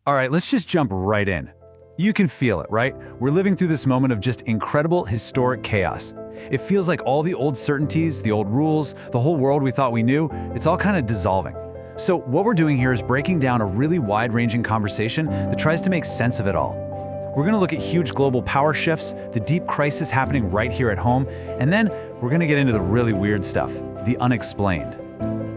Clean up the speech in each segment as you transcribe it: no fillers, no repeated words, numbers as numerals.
All right, let's just jump right in. You can feel it, right? We're living through this moment of just incredible historic chaos. It feels like all the old certainties, the old rules, the whole world we thought we knew, it's all kind of dissolving. So what we're doing here is breaking down a really wide-ranging conversation that tries to make sense of it all. We're going to look at huge global power shifts, the deep crisis happening right here at home, and then we're going to get into the really weird stuff, the unexplained.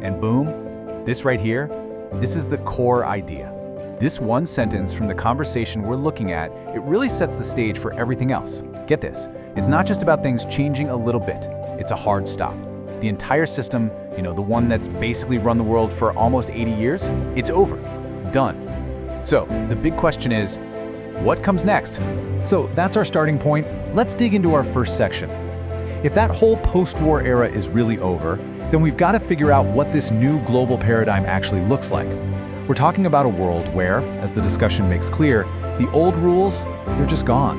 And boom, this right here, this is the core idea. This one sentence from the conversation we're looking at, it really sets the stage for everything else. Get this, it's not just about things changing a little bit, it's a hard stop. The entire system, the one that's basically run the world for almost 80 years, it's over, done. So the big question is, what comes next? So that's our starting point. Let's dig into our first section. If that whole post-war era is really over, then we've got to figure out what this new global paradigm actually looks like. We're talking about a world where, as the discussion makes clear, the old rules, they're just gone.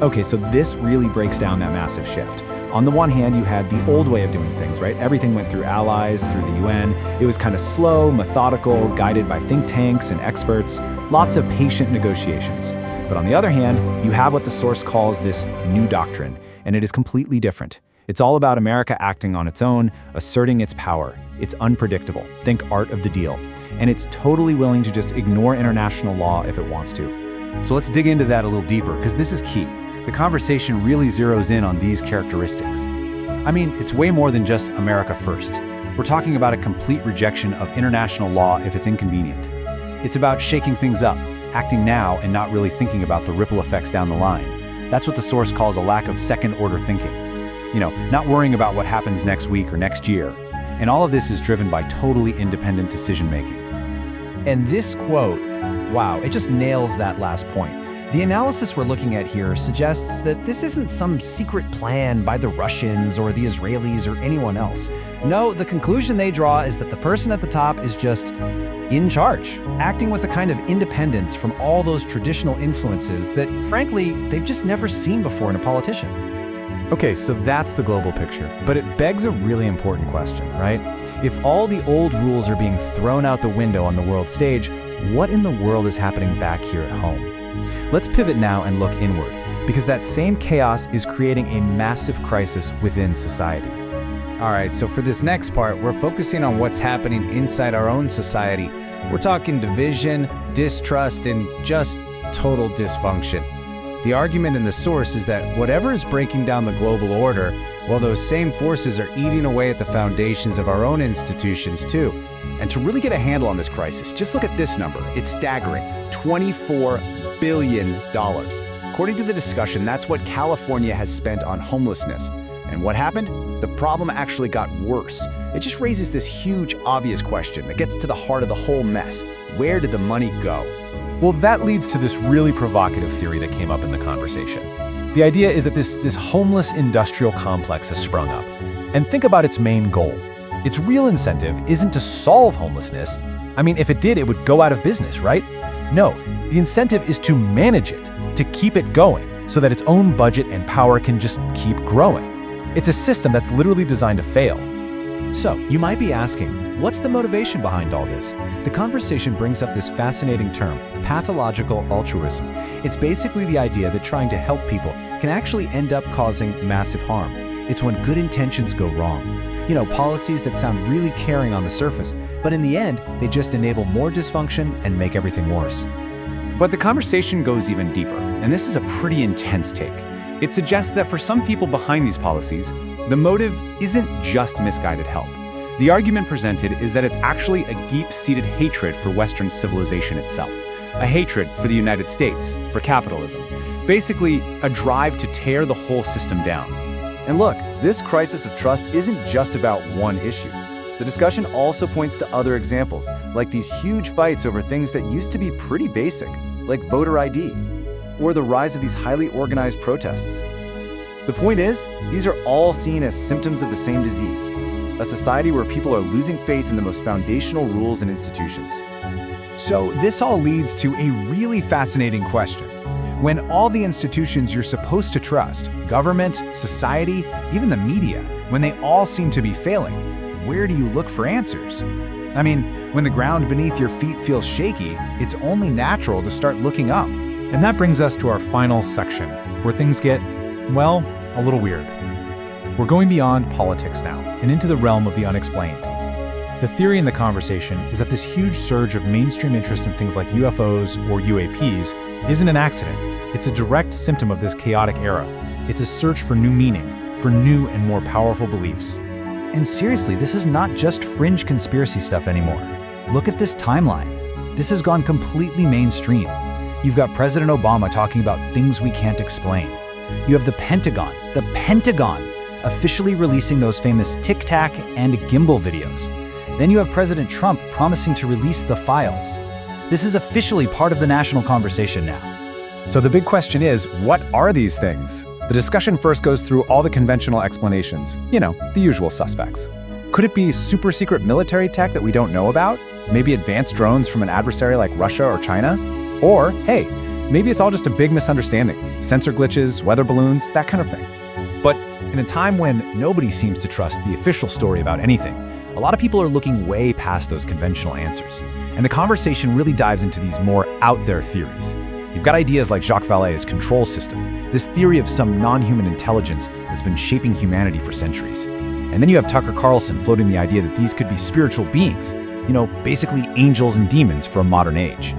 Okay, so this really breaks down that massive shift. On the one hand, you had the old way of doing things, right? Everything went through allies, through the UN. It was kind of slow, methodical, guided by think tanks and experts, lots of patient negotiations. But on the other hand, you have what the source calls this new doctrine, and it is completely different. It's all about America acting on its own, asserting its power. It's unpredictable. Think art of the deal. And it's totally willing to just ignore international law if it wants to. So let's dig into that a little deeper, because this is key. The conversation really zeroes in on these characteristics. I mean, it's way more than just America first. We're talking about a complete rejection of international law if it's inconvenient. It's about shaking things up, acting now and not really thinking about the ripple effects down the line. That's what the source calls a lack of second-order thinking. Not worrying about what happens next week or next year. And all of this is driven by totally independent decision-making. And this quote, wow, it just nails that last point. The analysis we're looking at here suggests that this isn't some secret plan by the Russians or the Israelis or anyone else. No, the conclusion they draw is that the person at the top is just in charge, acting with a kind of independence from all those traditional influences that, frankly, they've just never seen before in a politician. Okay, so that's the global picture, but it begs a really important question, right? If all the old rules are being thrown out the window on the world stage, what in the world is happening back here at home? Let's pivot now and look inward, because that same chaos is creating a massive crisis within society. All right, so for this next part, we're focusing on what's happening inside our own society. We're talking division, distrust, and just total dysfunction. The argument in the source is that whatever is breaking down the global order, well, those same forces are eating away at the foundations of our own institutions too. And to really get a handle on this crisis, just look at this number. It's staggering, $24 billion. According to the discussion, that's what California has spent on homelessness. And what happened? The problem actually got worse. It just raises this huge, obvious question that gets to the heart of the whole mess. Where did the money go? Well, that leads to this really provocative theory that came up in the conversation. The idea is that this homeless industrial complex has sprung up. And think about its main goal. Its real incentive isn't to solve homelessness. I mean, if it did, it would go out of business, right? No, the incentive is to manage it, to keep it going, so that its own budget and power can just keep growing. It's a system that's literally designed to fail. So, you might be asking, what's the motivation behind all this? The conversation brings up this fascinating term, pathological altruism. It's basically the idea that trying to help people can actually end up causing massive harm. It's when good intentions go wrong. Policies that sound really caring on the surface, but in the end, they just enable more dysfunction and make everything worse. But the conversation goes even deeper, and this is a pretty intense take. It suggests that for some people behind these policies, the motive isn't just misguided help. The argument presented is that it's actually a deep-seated hatred for Western civilization itself, a hatred for the United States, for capitalism, basically a drive to tear the whole system down. And look, this crisis of trust isn't just about one issue. The discussion also points to other examples, like these huge fights over things that used to be pretty basic, like voter ID, or the rise of these highly organized protests. The point is, these are all seen as symptoms of the same disease, a society where people are losing faith in the most foundational rules and institutions. So this all leads to a really fascinating question. When all the institutions you're supposed to trust, government, society, even the media, when they all seem to be failing, where do you look for answers? I mean, when the ground beneath your feet feels shaky, it's only natural to start looking up. And that brings us to our final section, where things get, well, a little weird. We're going beyond politics now, and into the realm of the unexplained. The theory in the conversation is that this huge surge of mainstream interest in things like UFOs or UAPs isn't an accident. It's a direct symptom of this chaotic era. It's a search for new meaning, for new and more powerful beliefs. And seriously, this is not just fringe conspiracy stuff anymore. Look at this timeline. This has gone completely mainstream. You've got President Obama talking about things we can't explain. You have the Pentagon officially releasing those famous Tic Tac and Gimbal videos. Then you have President Trump promising to release the files. This is officially part of the national conversation now. So the big question is, what are these things? The discussion first goes through all the conventional explanations. You know, the usual suspects. Could it be super secret military tech that we don't know about? Maybe advanced drones from an adversary like Russia or China? Or, hey, maybe it's all just a big misunderstanding. Sensor glitches, weather balloons, that kind of thing. But in a time when nobody seems to trust the official story about anything, a lot of people are looking way past those conventional answers. And the conversation really dives into these more out-there theories. You've got ideas like Jacques Vallée's control system, this theory of some non-human intelligence that's been shaping humanity for centuries. And then you have Tucker Carlson floating the idea that these could be spiritual beings, basically angels and demons for a modern age.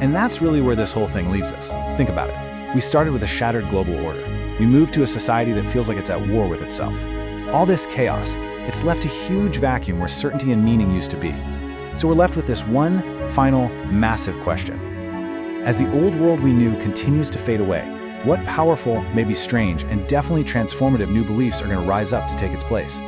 And that's really where this whole thing leaves us. Think about it. We started with a shattered global order. We moved to a society that feels like it's at war with itself. All this chaos, it's left a huge vacuum where certainty and meaning used to be. So we're left with this one final, massive question. As the old world we knew continues to fade away, what powerful, maybe strange, and definitely transformative new beliefs are going to rise up to take its place?